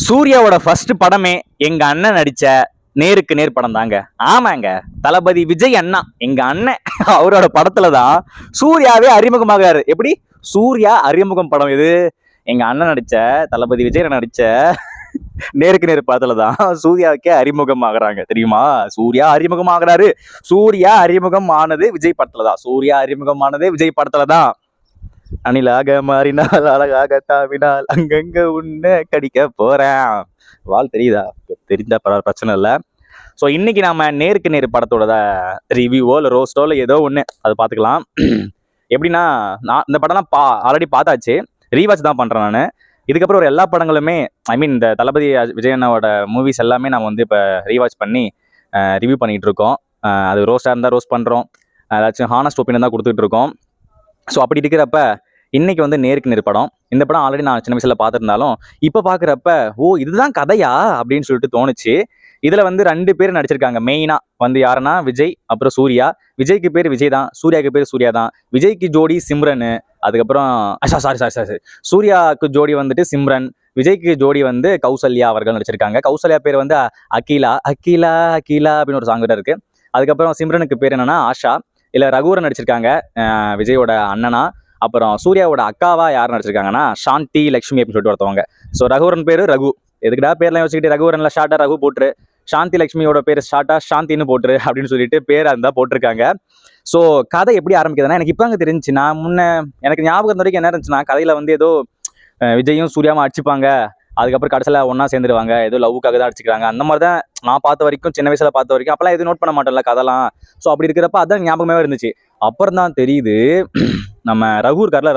சூர்யாவோட ஃபர்ஸ்ட் படமே எங்க அண்ணன் நடிச்ச நேருக்கு நேர் படம் தாங்க. ஆமாங்க, தளபதி விஜய் அண்ணா எங்க அண்ணன் அவரோட படத்துலதான் சூர்யாவே அறிமுகமாகிறாரு. எப்படி சூர்யா அறிமுகம் படம் இது? எங்க அண்ணன் நடிச்ச, தளபதி விஜய் நடிச்ச நேருக்கு நேர் படத்துலதான் சூர்யாவுக்கே அறிமுகம் ஆகுறாங்க. தெரியுமா? சூர்யா அறிமுகம் ஆகுறாரு. சூர்யா அறிமுகம் ஆனது விஜய் படத்துலதான். சூர்யா அறிமுகம் ஆனது விஜய் படத்துலதான். அணிலாக மாறினால் அழகாக தாவினால் அங்கங்க உன்னை கடிக்க போறேன். வாழ் தெரியுதா? தெரிஞ்சா பிரச்சனை இல்லை. ஸோ இன்னைக்கு நாம நேருக்கு நேர் படத்தோட ரிவ்யூவோ இல்லை ரோஸ்டோ இல்லை ஏதோ ஒன்று அதை பார்த்துக்கலாம். எப்படின்னா, நான் இந்த படம்லாம் ஆல்ரெடி பார்த்தாச்சு, ரீவாச் தான் பண்ணுறேன் நான். இதுக்கப்புறம் ஒரு எல்லா படங்களுமே, ஐ மீன் இந்த தளபதி விஜயண்ணாவோட மூவிஸ் எல்லாமே நம்ம வந்து இப்போ ரீவாச் பண்ணி ரிவ்யூ பண்ணிகிட்டு இருக்கோம். அது ரோஸ்டாக இருந்தால் ரோஸ்ட் பண்ணுறோம், ஏதாச்சும் ஹானஸ்ட் ஒப்பீனியன் தான் கொடுத்துட்டு இருக்கோம். ஸோ அப்படி இருக்கிறப்ப இன்னைக்கு வந்து நேருக்கு நேர் படம். இந்த படம் ஆல்ரெடி நான் சின்ன வயசுல பார்த்துருந்தாலும் இப்போ பார்க்குறப்ப ஓ இதுதான் கதையா அப்படின்னு சொல்லிட்டு தோணுச்சு. இதுல வந்து 2 பேர் நடிச்சிருக்காங்க மெயினா. வந்து யாருன்னா விஜய் அப்புறம் சூர்யா. விஜய்க்கு பேர் விஜய் தான், சூர்யாவுக்கு பேர் சூர்யா தான். விஜய்க்கு ஜோடி சிம்ரன், அதுக்கப்புறம் சாரி சூர்யாவுக்கு ஜோடி வந்துட்டு சிம்ரன், விஜய்க்கு ஜோடி வந்து கௌசல்யா அவர்கள் நடிச்சிருக்காங்க. கௌசல்யா பேர் வந்து அகிலா அகிலா அகிலா அப்படின்னு ஒரு சாங் இருக்கு. அதுக்கப்புறம் சிம்ரனுக்கு பேர் என்னன்னா ஆஷா. இல்ல ரகுவரன் நடிச்சிருக்காங்க, விஜயோட அண்ணனா. அப்புறம் சூர்யாவோட அக்காவா யார் நடிச்சிருக்காங்கன்னா சாந்தி லட்சுமி அப்படின்னு சொல்லிட்டு ஒருத்தவங்க. ஸோ ரகுவரன் பேரு ரகு. எதுக்குடா பேர்லாம் யோசிச்சுக்கிட்டு ரகுவரன்ல ஷார்ட்டா ரகு போட்டுரு, சாந்தி லட்சுமியோட பேர் ஷார்ட்டா சாந்தின்னு போட்டுரு அப்படின்னு சொல்லிட்டு பேர் அந்த போட்டிருக்காங்க. ஸோ கதை எப்படி ஆரம்பிக்குதுன்னா, எனக்கு இப்போ அங்கே தெரிஞ்சு, நான் எனக்கு ஞாபகம் வரைக்கும் என்ன இருந்துச்சுன்னா, கதையில வந்து ஏதோ விஜயும் சூர்யாவும் அடிச்சுப்பாங்க, அதுக்கப்புறம் கடைசியில் ஒன்னா சேர்ந்துருவாங்க, ஏதோ லவ்வுக்காக தான் அடிச்சுக்கிறாங்க, அந்த மாதிரி தான் நான் பார்த்த வரைக்கும், சின்ன வயசுல பார்த்த வரைக்கும். அப்பெல்லாம் எதுவும் நோட் பண்ண மாட்டோம்ல கதெல்லாம். ஸோ அப்படி இருக்கிறப்ப அதான் ஞாபகமே இருந்துச்சு. அப்புறம் தான் தெரியுது, நம்ம ரகு இருக்கார்ல,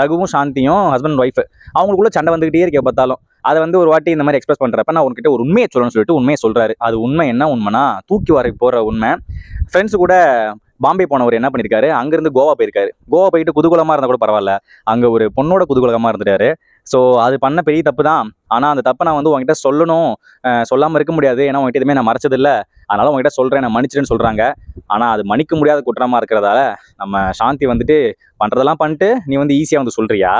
ரகுவும் சாந்தியும் ஹஸ்பண்ட் ஒய்ஃப், அவங்களுக்குள்ள சண்டை வந்துகிட்டே இருக்க பார்த்தாலும். அதை வந்து ஒரு வாட்டி இந்த மாதிரி எக்ஸ்பிரஸ் பண்றப்ப நான் உன்கிட்ட ஒரு உண்மையை சொல்லணும்னு சொல்லிட்டு உண்மையை சொல்றாரு. அது உண்மை என்ன உண்மைனா, தூக்கி வர போற உண்மை. ஃப்ரெண்ட்ஸ் கூட பாம்பே போனவர் என்ன பண்ணிருக்காரு, அங்கிருந்து கோவா போயிருக்காரு. கோவா போயிட்டு குதூகலமா இருந்தா கூட பரவாயில்ல, அங்க ஒரு பொண்ணோட குதூகலமா இருந்துட்டாரு. ஸோ அது பண்ண பெரிய தப்பு தான். ஆனா அந்த தப்பை நான் வந்து உங்ககிட்ட சொல்லணும், சொல்லாம இருக்க முடியாது. ஏன்னா உங்ககிட்ட எதுவுமே நான் மறைச்சது இல்லை, அதனால உங்ககிட்ட சொல்றேன், நான் மன்னிச்சிடுன்னு சொல்றாங்க. ஆனா அது மன்னிக்க முடியாத குற்றமா இருக்கிறதால நம்ம சாந்தி வந்துட்டு பண்றதெல்லாம் பண்ணிட்டு நீ வந்து ஈஸியா வந்து சொல்றியா,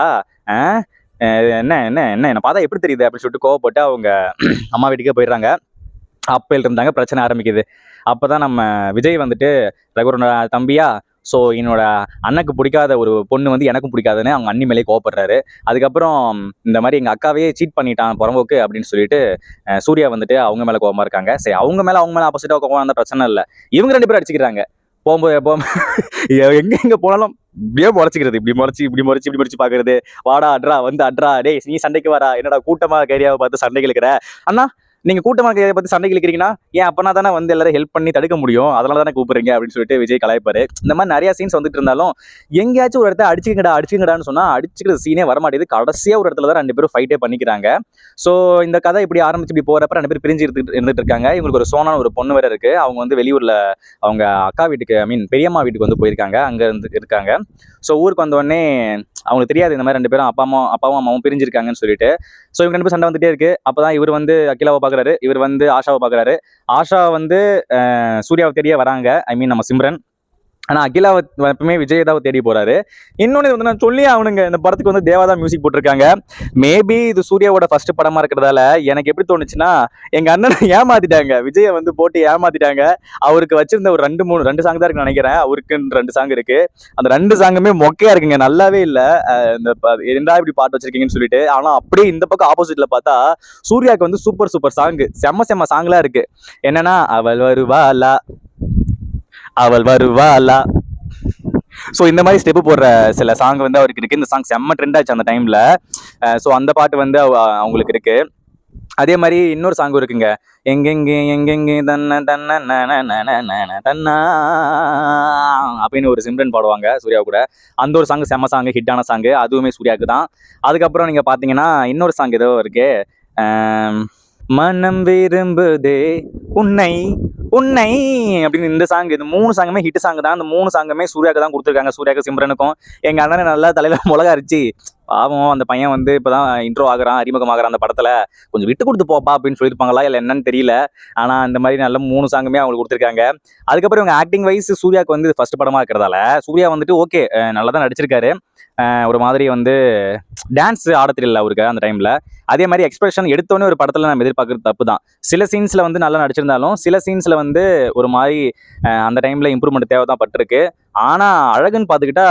என்ன என்ன என்ன என்ன பார்த்தா எப்படி தெரியுது அப்படின்னு சொல்லிட்டு கோவப்பட்டு அவங்க அம்மா வீட்டுக்கே போயிடுறாங்க. அப்பையில் இருந்தாங்க பிரச்சனை ஆரம்பிக்குது. அப்பதான் நம்ம விஜய் வந்துட்டு ரகுவரோட தம்பியா, ஸோ என்னோட அண்ணனுக்கு பிடிக்காத ஒரு பொண்ணு வந்து எனக்கும் பிடிக்காதுன்னு அவங்க அண்ணி மேலே கோவப்படுறாரு. அதுக்கப்புறம் இந்த மாதிரி எங்கள் அக்காவே சீட் பண்ணிட்டான் புறம்போக்கு அப்படின்னு சொல்லிட்டு சூர்யா வந்துட்டு அவங்க மேலே கோவமா இருக்காங்க. சரி, அவங்க மேலே ஆப்போசிட்டாக கோவம் அந்த பிரச்சனை இல்லை, இவங்க 2 பேரும் அடிச்சுக்கிறாங்க. எங்க போனாலும் இப்படியே முறைச்சிக்கிறது, இப்படி முறைச்சு பாக்குறது. வாடா அட்ரா வந்து அட்ரா, டேய் நீ சண்டைக்கு வரா, என்னடா கூட்டமா ஏரியாவை பார்த்து சண்டைக்கு இருக்கிற அண்ணா, நீங்க கூட்டமாக பத்தி சண்டைக்கு இழுக்கிறீங்கன்னா ஏன் அப்பனா தானே வந்து எல்லாரும் ஹெல்ப் பண்ணி தடுக்க முடியும், அதனால தானே கூப்பிடுறீங்க அப்படின்னு சொல்லிட்டு விஜய் கலாய்ப்பாரு. இந்த மாதிரி நிறைய சீன்ஸ் வந்துட்டு இருந்தாலும் எங்கேயாச்சும் ஒரு இடத்த அடிச்சுக்கடான்னு சொன்னா அடிச்சுக்கிற சீனே வரமாட்டேது. கடைசியா ஒரு இடத்துல தான் 2 பேரும் ஃபைட்டே பண்ணிக்கிறாங்க. ஸோ இந்த கதை இப்படி ஆரம்பிச்சு இப்படி போறப்ப 2 பேர் பிரிஞ்சு இருந்துட்டு இருக்காங்க. இவங்களுக்கு ஒரு சோனான ஒரு பொண்ணு வேற இருக்கு. அவங்க வந்து வெளியூர்ல அவங்க அக்கா வீட்டுக்கு, ஐ மீன் பெரியம்மா வீட்டுக்கு வந்து போயிருக்காங்க, அங்க இருந்து இருக்காங்க. ஸோ ஊருக்கு வந்த உடனே அவங்களுக்கு தெரியாது இந்த மாதிரி 2 பேரும் அப்பாவும் அம்மாவும் பிரிஞ்சிருக்காங்கன்னு சொல்லிட்டு. ஸோ இவங்க 2 பேரும் சண்டை வந்துட்டே இருக்கு. அப்பதான் இவர் வந்து அகிலாவை பாக்குறாரு, இவர் வந்து ஆஷாவை பாக்குறாரு. ஆஷா வந்து சூர்யாவை தேடியே வராங்க, ஐ மீன் நம்ம சிம்ரன். ஆனா அகிலா எப்பவுமே விஜயதாவை தேடி போறாரு. இன்னொன்னு வந்து நான் சொல்லி அவனுங்க, இந்த படத்துக்கு வந்து தேவாதா மியூசிக் போட்டிருக்காங்க. மேபி இது சூர்யாவோட ஃபர்ஸ்ட் படமா இருக்கிறதால எனக்கு எப்படி தோணுச்சுன்னா, எங்க அண்ணனை ஏமாத்திட்டாங்க, விஜயை வந்து போட்டு ஏமாத்திட்டாங்க. அவருக்கு வச்சிருந்த ஒரு 2 சாங் தான் இருக்குன்னு நினைக்கிறேன். அவருக்கு 2 சாங் இருக்கு. அந்த 2 சாங்குமே மொக்கையா இருக்குங்க, நல்லாவே இல்ல. இந்த என்னடா இப்படி பாட்டு வச்சிருக்கீங்கன்னு சொல்லிட்டு. ஆனா அப்படியே இந்த பக்கம் ஆப்போசிட்ல பார்த்தா சூர்யாவுக்கு வந்து சூப்பர் சாங், செம்ம சாங்லாம் இருக்கு. என்னன்னா அவள் வருவாளா. ஸோ இந்த மாதிரி ஸ்டெப்பு போடுற சில சாங் வந்து அவருக்கு இருக்கு. இந்த சாங் செம்ம ட்ரெண்ட் ஆச்சு அந்த டைம்ல. ஸோ அந்த பாட்டு வந்து அவங்களுக்கு இருக்கு. அதே மாதிரி இன்னொரு சாங் இருக்குங்க, எங்கெங்கே தன்ன தன்னா அப்படின்னு ஒரு சிம்ரன் பாடுவாங்க சூர்யா கூட. அந்த ஒரு சாங் செம்ம சாங், ஹிட்டான சாங், அதுவுமே சூர்யாவுக்கு தான். அதுக்கப்புறம் நீங்க பாத்தீங்கன்னா இன்னொரு சாங் ஏதோ இருக்கு, மனம் விரும்புதே உன்னை உன்னை அப்படின்னு இந்த சாங். இந்த 3 சாங்குமே ஹிட் சாங் தான். அந்த 3 சாங்குமே சூர்யாவுக்கு தான் கொடுத்துருக்காங்க, சூர்யாவுக்கு சிம்ரனுக்கும். எங்க அண்ணனை நல்லா தலையில மிளகா அரிச்சு பாவம் அந்த பையன் வந்து இப்பதான் இன்ட்ரோ ஆகுறான், அறிமுகமாகறான் அந்த படத்துல, கொஞ்சம் விட்டு கொடுத்து போப்பா அப்படின்னு சொல்லியிருப்பாங்களா இல்லை என்னன்னு தெரியல. ஆனா இந்த மாதிரி நல்ல 3 சாங்குமே அவங்களுக்கு கொடுத்துருக்காங்க. அதுக்கப்புறம் இவங்க ஆக்டிங் வைஸ் சூர்யாவுக்கு வந்து ஃபர்ஸ்ட் படமா இருக்கிறதால சூர்யா வந்துட்டு ஓகே நல்லா தான் நடிச்சிருக்காரு. ஒரு மாதிரி வந்து டான்ஸ் ஆட தெரியல அவருக்கு அந்த டைம்ல. அதே மாதிரி எக்ஸ்பிரஷன் எடுத்தோன்னே ஒரு படத்துல நம்ம எதிர்பார்க்கறது தப்பு தான். சில சீன்ஸ்ல வந்து நல்லா நடிச்சிருந்தாலும் சில சீன்ஸ்ல வந்து ஒரு மாதிரி அந்த டைம்ல இம்ப்ரூவ்மெண்ட் தேவை தான் பட்டிருக்கு. ஆனா அழகுன்னு பார்த்துக்கிட்டா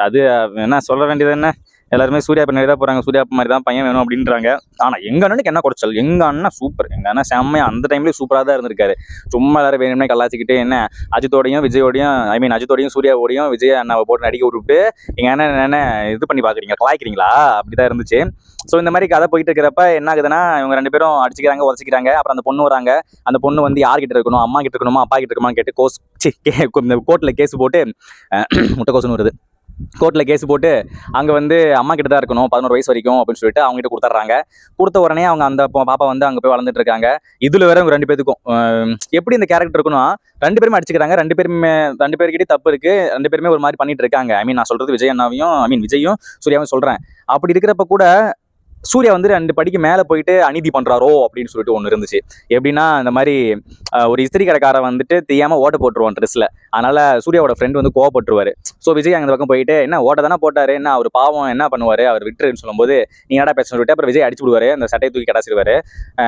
அது என்ன சொல்ல வேண்டியது என்ன, எல்லாருமே சூர்யா பின்னாடி தான் போறாங்க, சூர்யா மாதிரி தான் பையன் வேணும் அப்படின்றாங்க. ஆனா எங்க அண்ணனுக்கு என்ன குறைச்சல், எங்க அண்ணன் சூப்பர், எங்க அண்ணன் செம்மையா அந்த டைம்லயும் சூப்பரா தான் இருந்திருக்காரு. சும்மா எல்லாரும் வேணும்னே கலாச்சிக்கிட்டு என்ன அஜித்தோடையும் விஜயோடையும் அஜித்தோடையும் சூர்யாவோடையும் விஜய் அண்ணாவை போட்டு நடிக்க விட்டுவிட்டு எங்க அண்ணன் என்ன இது பண்ணி பாக்குறீங்க, கலாய்க்கிறீங்களா, அப்படிதான் இருந்துச்சு. ஸோ இந்த மாதிரி கதை போயிட்டு இருக்கிறப்ப என்ன ஆகுதுன்னா இவங்க 2 பேரும் அடிச்சுக்கிறாங்க, உதச்சிக்கிறாங்க. அப்புறம் அந்த பொண்ணு வராங்க. அந்த பொண்ணு வந்து யார்கிட்ட இருக்கணும், அம்மா கிட்ட இருக்கணுமா அப்பா கிட்ட இருக்கணுமான்னு கேட்டு இந்த கோர்ட்ல கேஸ் போட்டு முட்டைக்கோசுன்னு வருது, கோர்ட்டில் கேஸ் போட்டு அங்கே வந்து அம்மா கிட்ட தான் இருக்கணும் 11 வயசு வரைக்கும் அப்படின்னு சொல்லிட்டு அவங்க கிட்ட கொடுத்துட்றாங்க. கொடுத்த உடனே அவங்க அந்த பாப்பா வந்து அங்கே போய் வளர்ந்துட்டு இருக்காங்க. இதுல வேற இவங்க 2 பேருக்கும் எப்படி இந்த கேரக்டர் இருக்குன்னா 2 பேருமே அடிச்சுக்கிறாங்க, 2 பேருக்கிட்டே தப்பு இருக்கு, 2 பேருமே ஒரு மாதிரி பண்ணிட்டு இருக்காங்க. நான் சொல்றது விஜய் அண்ணாவையும் விஜயும் சூர்யாவும் சொல்றேன். அப்படி இருக்கிறப்ப கூட சூர்யா வந்து 2 படிக்கு மேல போயிட்டு அநீதி பண்றாரோ அப்படின்னு சொல்லிட்டு ஒண்ணு இருந்துச்சு. எப்படின்னா இந்த மாதிரி ஒரு இஸ்திரி கடைக்காரன் வந்துட்டு தெரியாம ஓட்ட போட்டுருவான் ட்ரெஸ்ல. அதனால சூர்யாவோட ஃப்ரெண்ட் வந்து கோவப்பட்டுருவாரு. ஸோ விஜய் அந்த பக்கம் போயிட்டு என்ன ஓட்ட தானே போட்டாரு, என்ன அவர் பாவம் என்ன பண்ணுவாரு, அவர் விட்டுருன்னு சொல்லும்போது நீ என்னடா பேச சொல்லிட்டு அப்புறம் விஜய் அடிச்சு விடுவாரு, அந்த சட்டையை தூக்கி கடாசிடுவாரு,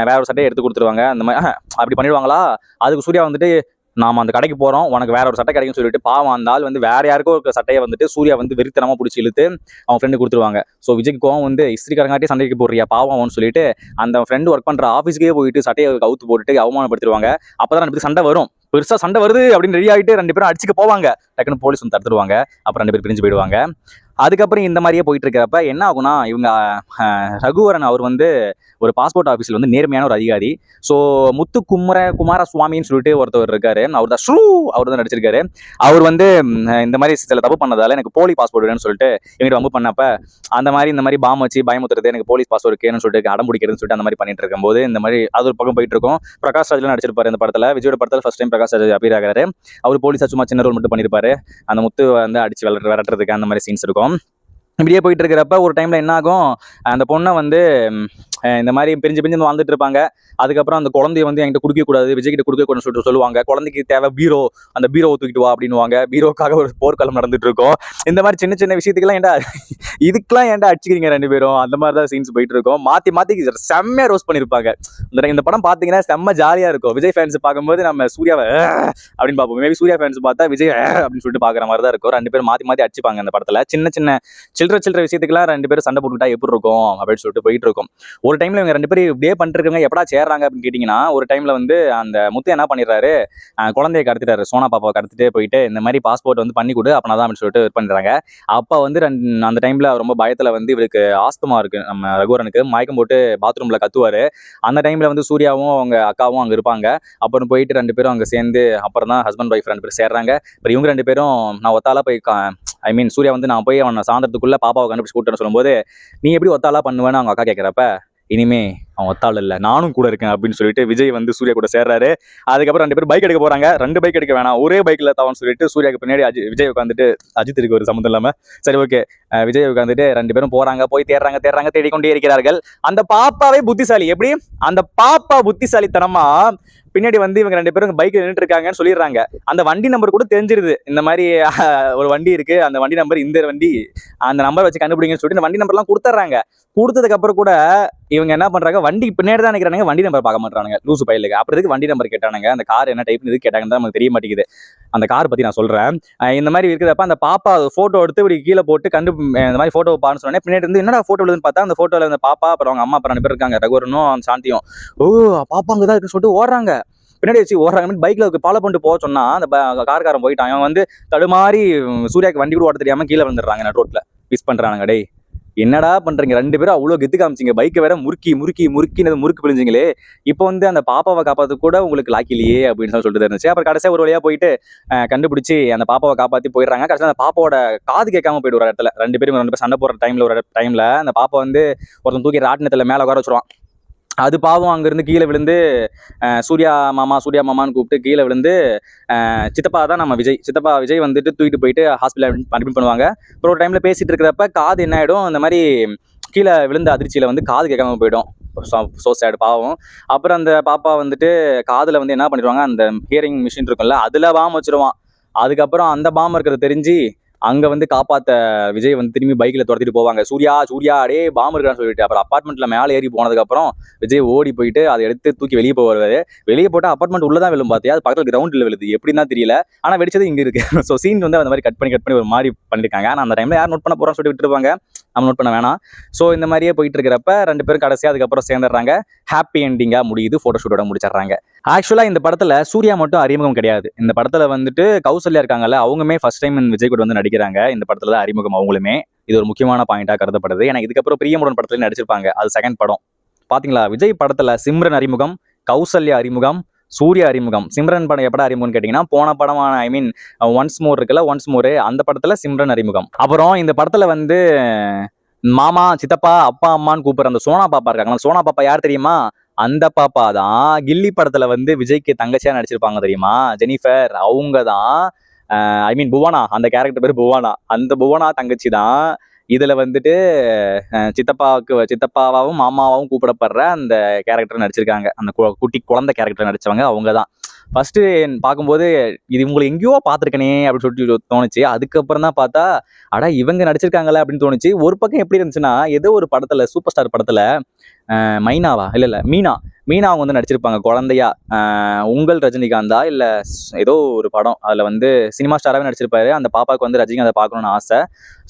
வேற ஒரு சட்டையை எடுத்து கொடுத்துருவாங்க. அந்த மாதிரி அப்படி பண்ணிடுவாங்களா. அதுக்கு சூர்யா வந்துட்டு நாம அந்த கடைக்கு போறோம், உனக்கு வேற ஒரு சட்டை கிடைக்கும் சொல்லிட்டு பாவம் அந்த ஆள் வந்து வேற யாருக்கோ ஒரு சட்டையை வந்துட்டு சூர்யா வந்து வெறித்தனமா பிடிச்சி இழுத்து அவன் ஃப்ரெண்டு கொடுத்துருவாங்க. ஸோ விஜய்க்கு கோவம் வந்து இஸ்திரிக்காரங்காட்டி சண்டைக்கு போடுறியா பாவம் அவன் சொல்லிட்டு அந்த ஃப்ரெண்டு ஒர்க் பண்ற ஆஃபீஸ்க்கே போயிட்டு சட்டையை கவுத்து போட்டுட்டு அவமானப்படுத்திடுவாங்க. அப்பதான் 2 பேருக்கு சண்டை வரும். பெருசா சண்டை வருது அப்படின்னு ரெடி ஆகிட்டு 2 பேரும் அடிச்சுக்க போவாங்க. டக்குன்னு போலீஸ் வந்து தடுத்துருவாங்க. அப்புறம் 2 பேர் பிரிஞ்சு போயிடுவாங்க. அதுக்கப்புறம் இந்த மாதிரியே போயிட்டு இருக்கிறப்ப என்ன ஆகும்னா இவங்க ரகுவரன் அவர் வந்து ஒரு பாஸ்போர்ட் ஆஃபீஸில் வந்து நேர்மையான ஒரு அதிகாரி. ஸோ முத்து குமாரசுவாமின்னு சொல்லிட்டு ஒருத்தவர் இருக்காரு, அவர் தான் அவர் தான் நடிச்சிருக்காரு. அவர் வந்து இந்த மாதிரி சில தப்பு பண்ணதால எனக்கு போலி பாஸ்போர்ட் வேணும்னு சொல்லிட்டு எங்கிட்ட வம்பு பண்ணப்ப அந்த மாதிரி பாம் வச்சு பயமுத்துறது, எனக்கு போலீஸ் பாஸ்போர்ட் கேன்னு சொல்லிட்டு அடம் பிடிக்கிறதுன்னு சொல்லிட்டு அந்த மாதிரி பண்ணிட்டு இருக்கும்போது இந்த மாதிரி அது ஒரு பக்கம் போயிட்டு இருக்கும். பிரகாஷ் ராஜ்லாம் நடிச்சிருப்பாரு இந்த படத்தில். விஜயோட படத்தில் first time Prakash Raj appear ஆகிறாரு. அவர் போலீஸா சும்மா சின்ன ரோல் மட்டும் பண்ணியிருப்பாரு. அந்த முத்து வந்து அடிச்சு விரட்டுறதுக்கு அந்த மாதிரி சீன்ஸ் இருக்கும். இப்படியே போயிட்டு இருக்கிறப்ப ஒரு டைம்ல என்ன ஆகும், அந்த பொண்ணை வந்து இந்த மாதிரி பிரிஞ்சு வாழ்ந்துட்டு இருப்பாங்க. அதுக்கப்புறம் அந்த குழந்தைய வந்து என்கிட்ட கொடுக்க கூடாது, விஜய் கிட்ட கொடுக்க கூடாதுன்னு சொல்லிட்டு சொல்லுவாங்க. குழந்தைக்கு தேவை பீரோ, அந்த பீரோவை தூக்கிட்டு வா அப்படின்னுவாங்க. பீரோக்காக ஒரு போர்க்களம் நடந்துட்டு இருக்கும். இந்த மாதிரி சின்ன சின்ன விஷயத்துக்குலாம் இதுக்கெல்லாம் ஏன்டா அடிச்சுக்கிறீங்க 2 பேரும், அந்த மாதிரி தான் சீன்ஸ் போயிட்டு இருக்கும். மாத்தி செம்மையா ரோஸ்ட் பண்ணிருப்பாங்க. இந்த படம் பாத்தீங்கன்னா செம்ம ஜாலியா இருக்கும். விஜய் ஃபேன்ஸ் பார்க்கும்போது நம்ம சூர்யாவை அப்படின்னு பார்ப்போம். மேபி சூர்யா ஃபேன்ஸ் பார்த்தா விஜய் அப்படின்னு சொல்லிட்டு பாக்குற மாதிரி தான் இருக்கும். 2 பேரும் மாத்தி அடிச்சுப்பாங்க அந்த படத்துல. சின்ன சின்ன சில்லற விஷயத்துக்குலாம் 2 பேரும் சண்டை போட்டுக்கிட்டா எப்படி இருக்கும் அப்படின்னு சொல்லிட்டு போயிட்டு இருக்கும். ஒரு டைம்ல இவங்க 2 பேரும் இப்படியே பண்ணிட்டு இருக்காங்க. எப்படா சேர்றாங்க அப்படின்னு கேட்டீங்கன்னா ஒரு டைம்ல வந்து அந்த முத்து என்ன பண்ணிடுறாரு, குழந்தைய கடத்திட்டாரு, சோனா பாப்பாவை கடத்திட்டே போயிட்டு இந்த மாதிரி பாஸ்போர்ட் வந்து பண்ணி கொடு அப்பனா தான் அப்படின்னு சொல்லிட்டு இது பண்ணிடுறாங்க. அப்ப வந்து அந்த டைம்ல ரொம்ப பயத்துல வந்து இவருக்கு ஆஸ்துமா இருக்கு, நம்ம ரகுவரனுக்கு மயக்கம் போட்டு பாத்ரூம்ல கத்துவாரு. அந்த டைம்ல வந்து சூர்யாவும் அவங்க அக்காவும் அங்க இருப்பாங்க. அப்புறம் போயிட்டு 2 பேரும் அங்க சேர்ந்து அப்புறம் தான் ஹஸ்பண்ட் ஒய்ஃப் 2 பேரும் சேர்றாங்க. அப்புறம் இவங்க 2 பேரும் நான் ஒத்தாலா போய் சூர்யா வந்து நான் போய் அவனை சாயந்தரத்துக்குள்ள பாப்பாவை கண்டுபிடிச்சு கூட்டேன்னு சொல்லும்போது நீ எப்படி ஒத்தாலா பண்ணுவேன்னு அவங்க அக்கா கேட்கிறப்ப இனிமே அவன் ஒத்தாள் இல்லை நானும் கூட இருக்கேன் அப்படின்னு சொல்லிட்டு விஜய் வந்து சூர்யா கூட சேர்றாரு. அதுக்கப்புறம் 2 பேரும் பைக் எடுக்க போறாங்க. 2 பைக் எடுக்க வேணாம், ஒரே பைக்ல தவன்னு சொல்லிட்டு சூர்யாவுக்கு பின்னாடி விஜய் உட்காந்துட்டு அஜித் இருக்கு ஒரு சம்மந்தம் இல்லாம சரி ஓகே விஜய் உட்காந்துட்டு 2 பேரும் போறாங்க. போய் தேடுறாங்க தேடிக்கொண்டே இருக்கிறார்கள். அந்த பாப்பாவே புத்திசாலி. எப்படி அந்த பாப்பா புத்திசாலித்தனமா பின்னாடி வந்து இவங்க 2 பேரும் பைக் நின்றுட்டு இருக்காங்கன்னு சொல்லிடுறாங்க. அந்த வண்டி நம்பர் கூட தெரிஞ்சிருது, இந்த மாதிரி ஒரு வண்டி இருக்கு, அந்த வண்டி நம்பர் இந்த வண்டி, அந்த நம்பர் வச்சு கண்டுபிடிங்கன்னு சொல்லிட்டு வண்டி நம்பர் எல்லாம் கொடுத்துட்றாங்க. கொடுத்ததுக்கு அப்புறம் கூட இவங்க என்ன பண்றாங்க, வண்டி பின்னாடி தான் நினைக்கிறாங்க, வண்டி நம்பர் பார்க்க மாட்டானுங்க லூசு பையலுக்கு. அப்புறத்துக்கு வண்டி நம்பர் கேட்டானுங்க, அந்த கார் என்ன டைப்னு இது கேட்டாங்கன்னு தான் நமக்கு தெரிய மாட்டேங்குது. அந்த கார் பத்தி நான் சொல்றேன். இந்த மாதிரி இருக்கிறப்ப அந்த பாப்பா போட்டோ எடுத்து இப்படி கீழே போட்டு இந்த மாதிரி போட்டோ பான்னு சொன்னேன். பின்னாடி இருந்து என்னடா போட்டோ எழுதுன்னு பார்த்தா அந்த போட்டோல அந்த பாப்பா அப்புறம் அவங்க அம்மா அப்புறம் 2 பேர் இருக்காங்க, ரகுவரனும் சாந்தியும். ஓ பாப்பா அங்கதான் இருக்குன்னு சொல்லிட்டு ஓடுறாங்க. பின்னாடி வச்சு ஓடுறாங்க. பைக்ல ஃபாலோ பண்ணிட்டு போக சொன்னா அந்த கார்காரன் போயிட்டான். அவன் வந்து தடுமாறி சூர்யாக்கு வண்டி கூட ஓட தெரியாம கீழே வந்துடுறாங்க. நான் ரோட்ல மிஸ் பண்றானுங்க. டேய் என்னடா பண்றீங்க 2 பேரும், அவ்வளவு கெத்து காமிச்சிங்க, பைக்கை வேற முறுக்கி பிழிஞ்சிங்களே, இப்போ வந்து அந்த பாப்பாவை காப்பாத்து கூட உங்களுக்கு லாக்கிலையே அப்படின்னு சொல்லிட்டு இருந்துச்சு. அப்புறம் கடைசியா ஒரு வழியா போயிட்டு கண்டுபிடிச்சி அந்த பாப்பாவை காப்பாத்தி போயிடுறாங்க. கடைசியா அந்த பாப்பாவோட காது கேட்காம போயிட்டு ஒரு இடத்துல 2 பேரும் சண்டை போடுற டைம்ல அந்த பாப்பா வந்து ஒருத்தன் தூக்கி ராட்டினத்துல மேல உட்கார வச்சிருவான். அது பாவம் அங்கேருந்து கீழே விழுந்து சூர்யா மாமான்னு கூப்பிட்டு கீழே விழுந்து சித்தப்பா தான் நம்ம சித்தப்பா விஜய் வந்துட்டு தூக்கிட்டு போயிட்டு ஹாஸ்பிட்டல் அட்மிட் பண்ணுவாங்க. அப்புறம் ஒரு டைமில் பேசிகிட்டு இருக்கிறப்ப காது என்ன ஆகிடும், இந்த மாதிரி கீழே விழுந்த அதிர்ச்சியில் வந்து காது கேட்காம போயிடும். ஸோ சேட் பாவம். அப்புறம் அந்த பாப்பா வந்துட்டு காதில் வந்து என்ன பண்ணிடுவாங்க, அந்த ஹியரிங் மிஷின் இருக்கும்ல அதில் பாம் வச்சிருவான். அதுக்கப்புறம் அந்த பாம் இருக்கிறது தெரிஞ்சு அங்கே வந்து காப்பாற்ற விஜய் வந்து திரும்பி பைக்கில் துரத்திட்டு போவாங்க. சூர்யா அடே பாம்பு இருக்கான்னு சொல்லிட்டு. அப்புறம் அப்பார்ட்மெண்ட்டில் மேலே ஏறி போனதுக்கப்புறம் விஜய் ஓடி போயிட்டு அதை எடுத்து தூக்கி வெளியே போவார். வெளியே போட்டால் அப்பார்ட்மெண்ட் உள்ளே தான் விழும் பார்த்தியா, அது பக்கத்தில் கிரவுண்டில் விழுது, எப்படின்னா தெரியல. ஆனால் வெடிச்சது இங்கே இருக்கு. ஸோ சீன் வந்து அந்த மாதிரி கட் பண்ணி ஒரு மாதிரி பண்ணியிருக்காங்க. ஆனால் அந்த டைமில் யார் நோட் பண்ண போகிறோம்னு சொல்லிட்டு விட்டுருப்பாங்க, நம்ம நோட் பண்ண வேணாம். ஸோ இந்த மாதிரியே போயிட்டு இருக்கிறப்ப 2 பேரும் கடைசியாக அதுக்கப்புறம் சேர்ந்துடுறாங்க. ஹாப்பி எண்டிங்காக முடியுது, ஃபோட்டோஷூட்டோட முடிச்சிடுறாங்க. ஆக்சுவலாக இந்த படத்தில் சூர்யா மட்டும் அறிமுகம் கிடையாது. இந்த படத்தில் வந்துட்டு கௌசல்யா இருக்காங்கல்ல, அவங்களுமே ஃபர்ஸ்ட் டைம் விஜய் கூட வந்து நடிக்கிறாங்க. இந்த படத்தில் தான் அறிமுகம் அவங்களுமே. இது ஒரு முக்கியமான பாயிண்டாக கருதப்படுது. ஏன்னா இதுக்கப்புறம் பிரியமுடன் படத்துல நடிச்சிருப்பாங்க, அது செகண்ட் படம். பாத்தீங்களா, விஜய் படத்தில் சிம்ரன் அறிமுகம், கௌசல்யா அறிமுகம், சூர்யா அறிமுகம். சிம்ரன் படம் எப்படா அறிமுகம்னு கேட்டீங்கன்னா, போன படமான ஒன்ஸ் மோர் இருக்குல்ல, ஒன்ஸ் மோர், அந்த படத்துல சிம்ரன் அறிமுகம். அப்புறம் இந்த படத்துல வந்து மாமா, சித்தப்பா, அப்பா, அம்மான்னு கூப்பிடுற அந்த சோனா பாப்பா இருக்காங்க. சோனா பாப்பா யார் தெரியுமா? அந்த பாப்பா தான் கில்லி படத்துல வந்து விஜய்க்கு தங்கச்சியா நடிச்சிருப்பாங்க தெரியுமா, ஜெனிஃபர். அவங்க தான் புவனா, அந்த கேரக்டர் பேர் புவனா. அந்த புவனா தங்கச்சி தான் இதுல வந்துட்டு சித்தப்பாவாவும் மாமாவாவும் கூப்பிடப்படுற அந்த கேரக்டர் நடிச்சிருக்காங்க. அந்த குட்டி குழந்தை கேரக்டர் நடிச்சவங்க அவங்க தான். ஃபர்ஸ்ட் பார்க்கும்போது இது உங்களை எங்கேயோ பார்த்துருக்கனே அப்படின்னு சொல்லிட்டு தோணுச்சு. அதுக்கப்புறம் தான் பார்த்தா அடா இவங்க நடிச்சிருக்காங்களே அப்படின்னு தோணுச்சு. ஒரு பக்கம் எப்படி இருந்துச்சுன்னா, ஏதோ ஒரு படத்துல, சூப்பர் ஸ்டார் படத்துல மைனாவா இல்ல மீனா அவங்க வந்து நடிச்சிருப்பாங்க குழந்தையா. உங்கள் ரஜினிகாந்தா இல்ல ஏதோ ஒரு படம், அதுல வந்து சினிமா ஸ்டாராகவே நடிச்சிருப்பாரு. அந்த பாப்பாவுக்கு வந்து ரஜினிகாந்தை பார்க்கணும்னு ஆசை.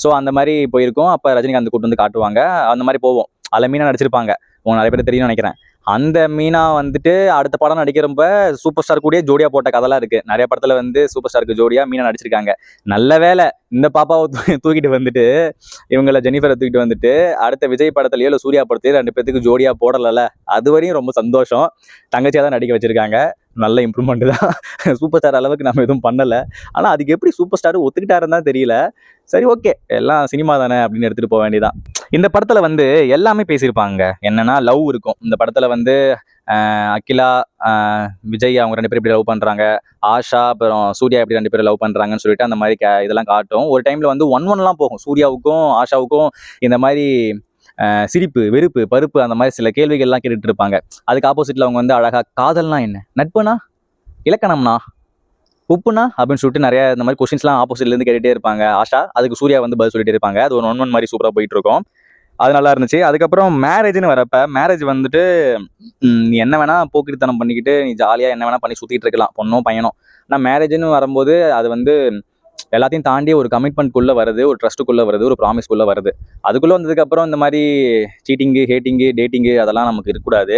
ஸோ அந்த மாதிரி போயிருக்கோம். அப்ப ரஜினிகாந்த் கூட்டு வந்து காட்டுவாங்க, அந்த மாதிரி போவோம். அதுல மீனா நடிச்சிருப்பாங்க, உங்களுக்கு நிறைய பேர் தெரியும்னு நினைக்கிறேன். அந்த மீனா வந்துட்டு அடுத்த படம் நடிக்கிறப்ப சூப்பர் ஸ்டார் கூடயே ஜோடியா போட்ட கதைலாம் இருக்கு. நிறைய படத்துல வந்து சூப்பர் ஸ்டாருக்கு ஜோடியா மீனா நடிச்சிருக்காங்க. நல்ல வேலை இந்த பாப்பாவை தூக்கிட்டு வந்துட்டு, இவங்களை ஜெனிஃபரை தூக்கிட்டு வந்துட்டு அடுத்த விஜய் படத்துலயோ இல்லை சூர்யா படத்தையோ 2 பேத்துக்கு ஜோடியா போடல. அது வரையும் ரொம்ப சந்தோஷம். தங்கச்சியா தான் நடிக்க வச்சிருக்காங்க. நல்ல இம்ப்ரூவ்மெண்ட் தான். சூப்பர் ஸ்டார் அளவுக்கு நம்ம எதுவும் பண்ணல. ஆனா அதுக்கு எப்படி சூப்பர் ஸ்டார் ஒத்துக்கிட்டாருன்னு தான் தெரியல. சரி, ஓகே, எல்லாம் சினிமா தானே அப்படின்னு எடுத்துட்டு போக வேண்டியதான். இந்த படத்துல வந்து எல்லாமே பேசியிருப்பாங்க. என்னன்னா லவ் இருக்கும் இந்த படத்துல வந்து. அகிலா, விஜய் அவங்க 2 பேரும் எப்படி லவ் பண்றாங்க, ஆஷா அப்புறம் சூர்யா எப்படி 2 பேரும் லவ் பண்றாங்கன்னு சொல்லிட்டு அந்த மாதிரி இதெல்லாம் காட்டும். ஒரு டைம்ல வந்து 1-1 போகும். சூர்யாவுக்கும் ஆஷாவுக்கும் இந்த மாதிரி சிரிப்பு, வெறுப்பு, பருப்பு அந்த மாதிரி சில கேள்விகள்லாம் கேட்டுட்டு இருப்பாங்க. அதுக்கு ஆப்போசிட்ல அவங்க வந்து அழகா காதல்னா என்ன, நட்புனா, இலக்கணம்னா, உப்புனா அப்படின்னு சொல்லிட்டு நிறைய இந்த மாதிரி கொஸ்டின்ஸ்லாம் ஆப்போசிட்ல இருந்து கேட்டுட்டே இருப்பாங்க ஆஷா. அதுக்கு சூர்யா வந்து பதில் சொல்லிட்டே இருப்பாங்க. அது ஒரு 1-1 மாதிரி சூப்பரா போயிட்டு இருக்கும். அது நல்லா இருந்துச்சு. அதுக்கப்புறம் மேரேஜ்னு வரப்ப, மேரேஜ் வந்துட்டு நீ என்ன வேணா போக்கிரித்தனம் பண்ணிக்கிட்டு நீ ஜாலியா என்ன வேணா பண்ணி சுத்திட்டு இருக்கலாம், பொண்ணும் பையனும். ஆனால் மேரேஜ்னு வரும்போது அது வந்து எல்லாத்தையும் தாண்டி ஒரு கமிட்மெண்ட்குள்ள வருது, ஒரு ட்ரஸ்ட்டுக்குள்ள வருது, ஒரு ப்ராமிஸ்க்குள்ள வருது. அதுக்குள்ள வந்ததுக்கப்புறம் இந்த மாதிரி சீட்டிங்கு, ஹேட்டிங்கு, டேட்டிங்கு அதெல்லாம் நமக்கு இருக்கக்கூடாது.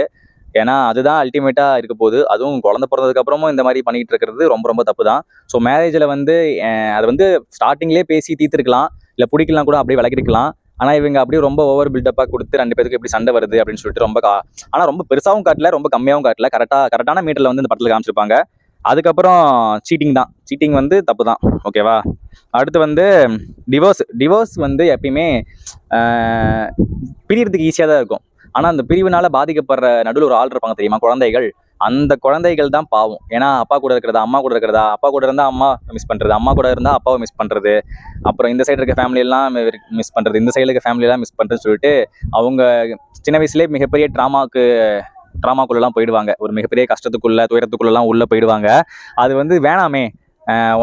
ஏன்னா அதுதான் அல்டிமேட்டா இருக்க போகுது. அதுவும் குழந்தை பிறந்ததுக்கு அப்புறமும் இந்த மாதிரி பண்ணிட்டு இருக்கிறது ரொம்ப ரொம்ப தப்பு தான். ஸோ மேரேஜில் வந்து அது வந்து ஸ்டார்டிங்லேயே பேசி தீர்த்துருக்கலாம், இல்லை பிடிக்கலாம் கூட அப்படியே விளக்கிருக்கலாம். ஆனால் இவங்க அப்படியே ரொம்ப ஓவர் பில்டப்பாக கொடுத்து 2 பேருக்கு எப்படி சண்டை வருது அப்படின்னு சொல்லிட்டு ரொம்ப ஆனால் ரொம்ப பெருசாகவும் காட்டல, ரொம்ப கம்மியாகவும் காட்டல, கரெக்டான மீட்டரில் வந்து இந்த படத்தில் காமிச்சிருப்பாங்க. அதுக்கப்புறம் சீட்டிங் தான். சீட்டிங் வந்து தப்பு தான், ஓகேவா. அடுத்து வந்து டிவோர்ஸ் வந்து எப்பயுமே பிரியறதுக்கு ஈஸியாக தான் இருக்கும். ஆனால் அந்த பிரிவினால பாதிக்கப்படுற நடுவில் ஒரு ஆள் இருப்பாங்க தெரியுமா, குழந்தைகள். அந்த குழந்தைகள் தான் பாவம். ஏன்னா அப்பா கூட இருக்கிறதா, அம்மா கூட இருக்கிறதா, அப்பா கூட இருந்தால் அம்மா மிஸ் பண்ணுறது, அம்மா கூட இருந்தால் அப்பாவை மிஸ் பண்ணுறது, அப்புறம் இந்த சைடு இருக்க ஃபேமிலியெல்லாம் மிஸ் பண்ணுறது, இந்த சைடில் இருக்க ஃபேமிலியெல்லாம் மிஸ் பண்ணுறதுன்னு சொல்லிட்டு அவங்க சின்ன வயசுலேயே மிகப்பெரிய ட்ராமாக்குள்ளெல்லாம் போயிடுவாங்க. ஒரு மிகப்பெரிய கஷ்டத்துக்குள்ள, துயரத்துக்குள்ளெல்லாம் உள்ளே போயிடுவாங்க. அது வந்து வேணாமே.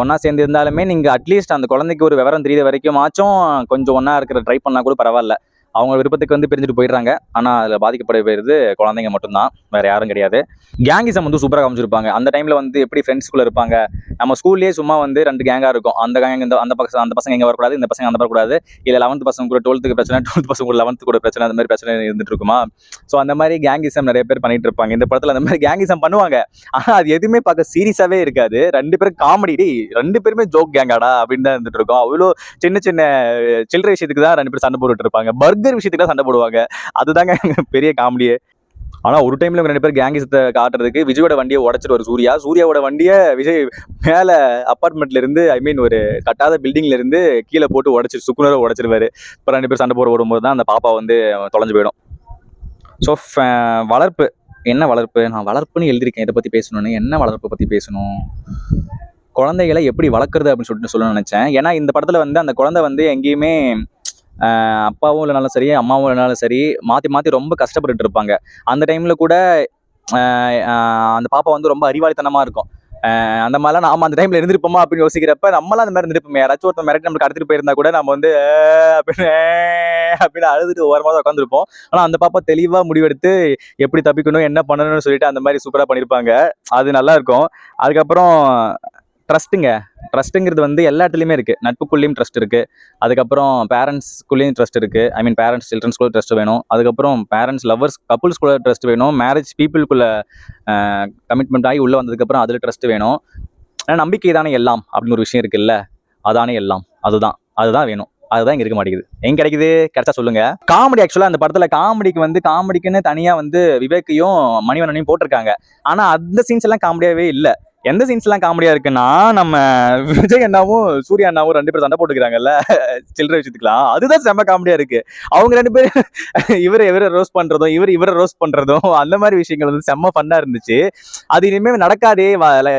ஒன்றா சேர்ந்து இருந்தாலுமே நீங்கள் அட்லீஸ்ட் அந்த குழந்தைக்கு ஒரு விவரம் தெரியாத வரைக்கும் கொஞ்சம் ஒன்றா இருக்கிற ட்ரை பண்ணால் கூட பரவாயில்ல. அவங்க விருப்பத்துக்கு வந்து பிரிஞ்சுட்டு போயிடுறாங்க. ஆனால் அதில் பாதிக்கப்பட போயிருது குழந்தைங்க மட்டும்தான், வேற யாரும் கிடையாது. கேங்கிசம் வந்து சூப்பராக காமிச்சிருப்பாங்க. அந்த டைமில் வந்து எப்படி ஃப்ரெண்ட்ஸ்குள்ளே இருப்பாங்க. நம்ம ஸ்கூல்லேயே சும்மா வந்து 2 கேங்காக இருக்கும். அந்த கேங் அந்த பசங்க இங்கே வரக்கூடாது, இந்த பசங்க அந்த வரக்கூடாது, இல்லை 11th பசங்க கூட 12th பிரச்சனை, 12th பசங்க கூட 11th கூட பிரச்சனை, அந்த மாதிரி பிரச்சனை இருந்துட்டு இருக்குமா. ஸோ அந்த மாதிரி கேங்கிசம் நிறைய பேர் பண்ணிட்டு இருப்பாங்க. இந்த படத்தில் அந்த மாதிரி கேங்கிசம் பண்ணுவாங்க. ஆனால் அது எதுவுமே பார்க்க சீரியஸாகவே இருக்காது. 2 பேரும் காமெடி, 2 பேருமே ஜோக் கேங்காடா அப்படின்னு தான் இருந்துட்டு இருக்கோம். அவ்வளோ சின்ன சின்ன சில்லறை விஷயத்துக்கு தான் 2 பேரும் சண்டை போட்டுட்டு இருப்பாங்க. பர்கர் விஷயத்துக்கு தான் சண்டை போடுவாங்க. அதுதாங்க பெரிய காமெடியே. ஆனா ஒரு டைம்ல 2 பேர் கேங்கிசத்தை காட்டுறதுக்கு விஜயோட வண்டியை உடைச்சிட்டு ஒரு சூர்யாவோட வண்டியை விஜய் மேல அப்பார்ட்மெண்ட்ல இருந்து ஒரு கட்டாத பில்டிங்ல இருந்து கீழே போட்டு சுக்குனரை உடைச்சிருவாரு. இப்போ 2 பேர் சண்டை போட வரும்போது தான் அந்த பாப்பா வந்து தொலைஞ்சு போயிடும். ஸோ வளர்ப்பு என்ன வளர்ப்பு, நான் வளர்ப்புன்னு எழுதியிருக்கேன். இதை பற்றி பேசணும்னு, என்ன வளர்ப்பை பற்றி பேசணும், குழந்தைகளை எப்படி வளர்க்குறது அப்படின்னு சொல்லிட்டு சொல்ல நினச்சேன். ஏன்னா இந்த படத்தில் வந்து அந்த குழந்தை வந்து எங்கேயுமே அப்பாவும் இல்லைனாலும் சரி, அம்மாவும் இல்லைனாலும் சரி, மாற்றி மாற்றி ரொம்ப கஷ்டப்பட்டுட்டு இருப்பாங்க. அந்த டைமில் கூட அந்த பாப்பா வந்து ரொம்ப அறிவாளித்தனமாக இருக்கும். அந்த மாதிரிலாம் நாம அந்த டைம்ல இருந்திருப்போமா அப்படின்னு யோசிக்கிறப்ப நம்மளாம் அந்த மாதிரி இருந்திருப்போமே. யாராச்சும் ஒருத்தர் மிரட்டி நம்மளுக்கு கடத்திட்டு போயிருந்தா கூட நம்ம வந்து அப்படின்னு அப்படின்னு அழுதுட்டு ஓரமாக தான் உட்காந்துருப்போம். ஆனால் அந்த பாப்பா தெளிவாக முடிவெடுத்து எப்படி தப்பிக்கணும், என்ன பண்ணணும்னு சொல்லிட்டு அந்த மாதிரி சூப்பராக பண்ணியிருப்பாங்க. அது நல்லா இருக்கும். அதுக்கப்புறம் ட்ரஸ்ட்டுங்கிறது வந்து எல்லா இடத்துலையுமே இருக்குது. நட்புக்குள்ளேயும் ட்ரஸ்ட் இருக்குது. அதுக்கப்புறம் பேரண்ட்ஸ்குள்ளேயும் ட்ரஸ்ட் இருக்குது. ஐ மீன் பேரண்ட்ஸ் சில்ட்ரன்ஸ்குள்ள ட்ரஸ்ட் வேணும். அதுக்கப்புறம் பேரண்ட்ஸ் லவ்வர்ஸ் கப்புள்ஸ்குள்ள ட்ரஸ்ட் வேணும். மேரேஜ் பீப்புளுக்குள்ள கமிட்மெண்ட் ஆகி உள்ளே வந்ததுக்கப்புறம் அதில் ட்ரஸ்ட் வேணும். ஆனால் நம்பிக்கை தானே எல்லாம் அப்படின்னு ஒரு விஷயம் இருக்குல்ல, அதானே எல்லாம், அதுதான் வேணும். அதுதான் இங்க இருக்க மாட்டேங்குது. எங்க கிடைக்குது, கிடைச்சா சொல்லுங்க. காமெடி ஆக்சுவலா அந்த படத்துல காமெடிக்குன்னு தனியா வந்து விவேக்கையும் மணிவண்ணனையும் போட்டிருக்காங்க. ஆனா அந்த சீன்ஸ் எல்லாம் காமெடியாவே இல்ல. எந்த சீன்ஸ் எல்லாம் காமெடியா இருக்குன்னா, நம்ம விஜய் அண்ணாவும் சூர்யா அண்ணாவும் 2 பேரும் சண்டை போட்டுக்கிறாங்கல்ல சில்லறை விஷயத்துக்கலாம், அதுதான் செம்ம காமெடியா இருக்கு. அவங்க 2 பேரும் இவரை ரோஸ்ட் பண்றதும் இவரை ரோஸ்ட் பண்றதும் அந்த மாதிரி விஷயங்கள் வந்து செம்ம ஃபன்னா இருந்துச்சு. அது இனிமே நடக்காதே,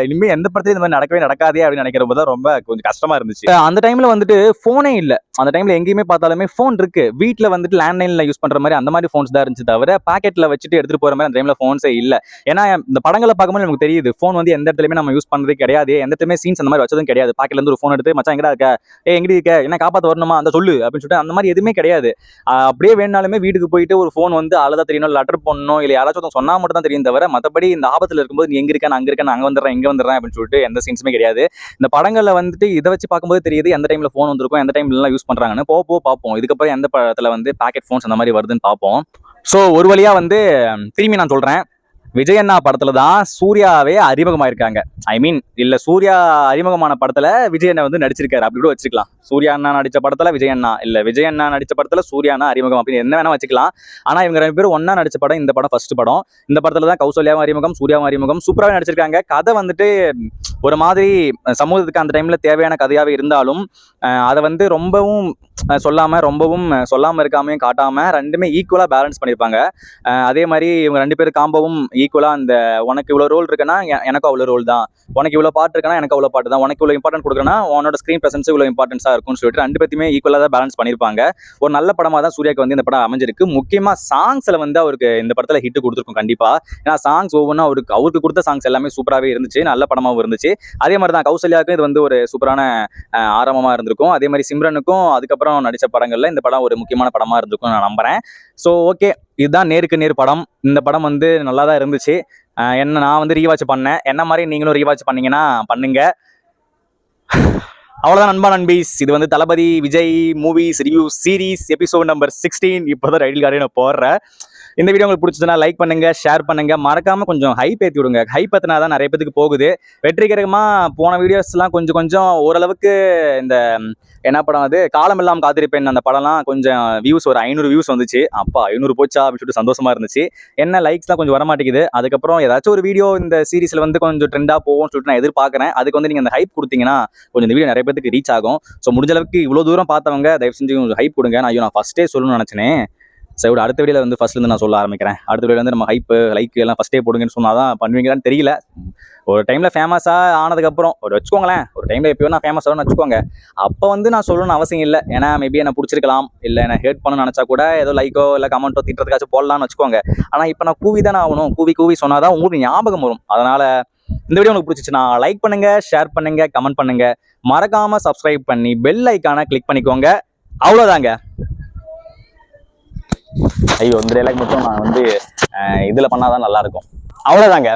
இனிமே எந்த படத்தையும் இந்த மாதிரி நடக்காதே அப்படின்னு நினைக்கிறப்ப தான் ரொம்ப கொஞ்சம் கஷ்டமா இருந்துச்சு. அந்த டைம்ல வந்துட்டு போனே இல்ல. அந்த டைம்ல எங்கேயுமே பார்த்தாலுமே போன் இருக்கு. வீட்டுல வந்துட்டு லேண்ட்லைன்ல யூஸ் பண்ற மாதிரி அந்த மாதிரி போன்ஸ் தான் இருந்துச்சு தவிர பாக்கெட்ல வச்சுட்டு எடுத்துட்டு போற மாதிரி அந்த டைம்ல போன்ஸே இல்ல. ஏன்னா இந்த படங்களை பார்க்கும்போது நமக்கு தெரியுது போன் வந்து எந்த இடத்துலயுமே நம்ம யூஸ் பண்றதே கிடையாது. எந்த இடத்துலயுமே சீன்ஸ் அந்த மாதிரி வச்சதும் கிடையாது. பாக்கெட்ல இருந்து ஒரு போன் எடுத்து மச்சான் எங்கடா இருக்க, எங்கடி இருக்க, என்ன காப்பாத்த வரணுமா, அந்த சொல்லு அப்படின்னு சொல்லிட்டு அந்த மாதிரி எதுவுமே கிடையாது. அப்படியே வேணாலுமே வீட்டுக்கு போயிட்டு ஒரு போன் வந்து அழகா தெரியணும், லெட்டர் பண்ணணும், இல்ல யாராச்சும் சொன்னா மட்டும் தான் தெரியும் தவிர மத்தபடி இந்த ஆபத்துல இருக்கும்போது நீ எங்க இருக்க, அங்க இருக்க, அங்க வந்துடுறேன், இங்க வந்துடுறேன் அப்படின்னு சொல்லிட்டு எந்த சீன்ஸுமே கிடையாது. இந்த படங்கள்ல வந்துட்டு இதை வச்சு பார்க்கும்போது தெரியுது எந்த டைம்ல போன் வந்திருக்கும், எந்த டைம்ல எல்லாம் யூஸ் பண்றாங்கன்னு. போக பார்ப்போம். இதுக்கப்புறம் எந்த படத்துல வந்து பாக்கெட் போன்ஸ் அந்த மாதிரி வருதுன்னு பார்ப்போம். ஸோ ஒரு வழியா வந்து திரும்பி நான் சொல்றேன், விஜய் அண்ணா படத்துல தான் சூர்யாவே அறிமுகமாயிருக்காங்க. ஐ மீன் இல்ல, சூர்யா அறிமுகமான படத்துல விஜய் அண்ணா வந்து நடிச்சிருக்காரு அப்படி கூட வச்சுக்கலாம். சூர்யா அண்ணா நடிச்ச படத்துல விஜய் அண்ணா, இல்ல விஜய் அண்ணா நடிச்ச படத்துல சூர்யா அண்ணா அறிமுகம் அப்படின்னு என்ன வேணா வச்சுக்கலாம். ஆனா இவங்க 2 பேரும் ஒன்னா நடிச்ச படம் இந்த படம் ஃபர்ஸ்ட் படம். இந்த படத்துல தான் கௌசல்யாவும் அறிமுகம், சூர்யாவும் அறிமுகம். சூப்பராகவே நடிச்சிருக்காங்க. கதை வந்துட்டு ஒரு மாதிரி சமூகத்துக்கு அந்த டைம்ல தேவையான கதையாவே இருந்தாலும் அதை வந்து ரொம்பவும் சொல்லாம இருக்காமையும் காட்டாம ரெண்டுமே ஈக்குவலா பேலன்ஸ் பண்ணிருப்பாங்க. அதே மாதிரி இவங்க 2 பேரும் காம்போவும் ஈக்குவலா, அந்த உனக்கு இவ்வளவு ரோல் இருக்குன்னா எனக்கும் அவ்வளவு ரோல் தான், உனக்கு இவ்வளவு பாட்டு இருக்குன்னா எனக்கு அவ்வளவு பாட்டு தான், உனக்கு இவ்வளவு இம்பார்ட்டன்ட் கொடுக்குறேன்னா உன்னோட ஸ்கிரீன் பிரசன்ஸ் இவ்வளவு இம்பார்ட்டன்ஸா இருக்கும்னு சொல்லிட்டு 2 பேருமே ஈக்குவலா தான் பேலன்ஸ் பண்ணிருப்பாங்க. ஒரு நல்ல படமா தான் சூர்யாக்கு வந்து இந்த படம் அமைஞ்சிருக்கு. முக்கியமா சாங்ஸ்ல வந்து அவருக்கு இந்த படத்துல ஹிட் கொடுத்துருக்கும் கண்டிப்பா. ஏன்னா சாங்ஸ் ஒவ்வொன்றும் அவருக்கு கொடுத்த சாங்ஸ் எல்லாமே சூப்பராகவே இருந்துச்சு, நல்ல படமாவும் இருந்துச்சு. அதே மாதிரி தான் கௌசல்யாவுக்கும் இது வந்து ஒரு சூப்பரான ஆரம்பமா இருந்திருக்கும். அதே மாதிரி சிம்ரனுக்கும் அதுக்கப்புறம் நடிச்ச படங்கள்ல இந்த படம் ஒரு முக்கியமான படமா இருந்திருக்கும் நான் நம்புறேன். ஸோ ஓகே, இதுதான் நேருக்கு நேர் படம். இந்த படம் வந்து நல்லா தான் இருந்துச்சு. என்ன நான் வந்து ரீவாட்ச் பண்ணேன். என்ன மாதிரி நீங்களும் ரீவாட்ச் பண்ணீங்கன்னா பண்ணுங்க. அவ்வளவுதான் நண்பா நண்பீஸ். இது வந்து Thalapathy Vijay movies review series episode number 16. இப்போதான் ரைடில் கார்டு நான் போடுறேன். இந்த வீடியோ உங்களுக்கு பிடிச்சதுன்னா லைக் பண்ணுங்க, ஷேர் பண்ணுங்க, மறக்காம கொஞ்சம் ஹைப் ஏற்றி விடுங்க. ஹைப் ஏற்றினா தான் நிறைய பேருக்கு போகுது. வெற்றிகரமா போன வீடியோஸ்லாம் கொஞ்சம் ஓரளவுக்கு இந்த என்ன படம் அது, காலமெல்லாம் காத்திருப்பேன், அந்த படம்லாம் கொஞ்சம் வியூஸ் ஒரு 500 வியூஸ் வந்துச்சு. அப்பா 500 போச்சா அப்படின்னு சொல்லிட்டு சந்தோஷமா இருந்துச்சு. என்ன லைக்ஸ்லாம் கொஞ்சம் வரமாட்டேங்குது. அதுக்கப்புறம் ஏதாச்சும் ஒரு வீடியோ இந்த சீரிஸ்ல வந்து கொஞ்சம் ட்ரெண்டா போகும்னு சொல்லிட்டு நான் எதிர்பார்க்கறேன். அதுக்கு வந்து நீங்க அந்த ஹைப் கொடுத்தீங்கன்னா கொஞ்சம் இந்த வீடியோ நிறைய பேருக்கு ரீச் ஆகும். ஸோ முடிஞ்ச அளவுக்கு இவ்வளவு தூரம் பார்த்தவங்க தயவு செஞ்சு கொஞ்சம் ஹைப் கொடுங்க. நான் ஃபர்ஸ்டே சொல்லணும்னு நினைச்சேனே. சரி, அடுத்த வீடியோல வந்து ஃபர்ஸ்ட்லேருந்து நான் சொல்ல ஆரம்பிக்கிறேன். அடுத்த வீடியோல வந்து நம்ம ஹைப் லைக் எல்லாம் ஃபர்ஸ்டே போடுங்கன்னு சொன்னாதான் பண்ணுவீங்களான்னு தெரியல. ஒரு டைம்ல ஃபேமஸா ஆனதுக்கப்புறம் வச்சுக்கோங்களேன், ஒரு டைம்ல எப்பயோ நான் ஃபேமஸ் ஆகணும்னு வச்சுக்கோங்க, அப்போ வந்து நான் சொல்லணும்னு அவசியம் இல்லை. ஏன்னா மேபி என்ன பிடிச்சிருக்கலாம், இல்லை என்ன ஹேட் பண்ணணும்னு நினைச்சா கூட ஏதோ லைக்கோ இல்லை கமெண்ட்டோ திட்டுறதுக்காச்சும் போடலாம்னு வச்சுக்கோங்க. ஆனால் இப்போ நான் கூவி தானே ஆகணும். கூவி சொன்னாதான் உங்களுக்கு ஞாபகம் வரும். அதனால இந்த வீடியோ உங்களுக்கு பிடிச்சிச்சுன்னா லைக் பண்ணுங்க, ஷேர் பண்ணுங்க, கமெண்ட் பண்ணுங்க, மறக்காம சப்ஸ்கிரைப் பண்ணி பெல் ஐக்கானை கிளிக் பண்ணிக்கோங்க. அவ்வளோதாங்க. ஐயோ, இந்த டைலாக் மட்டும் நான் வந்து இதுல பண்ணாதான் நல்லா இருக்கும். அவ்வளவுதாங்க.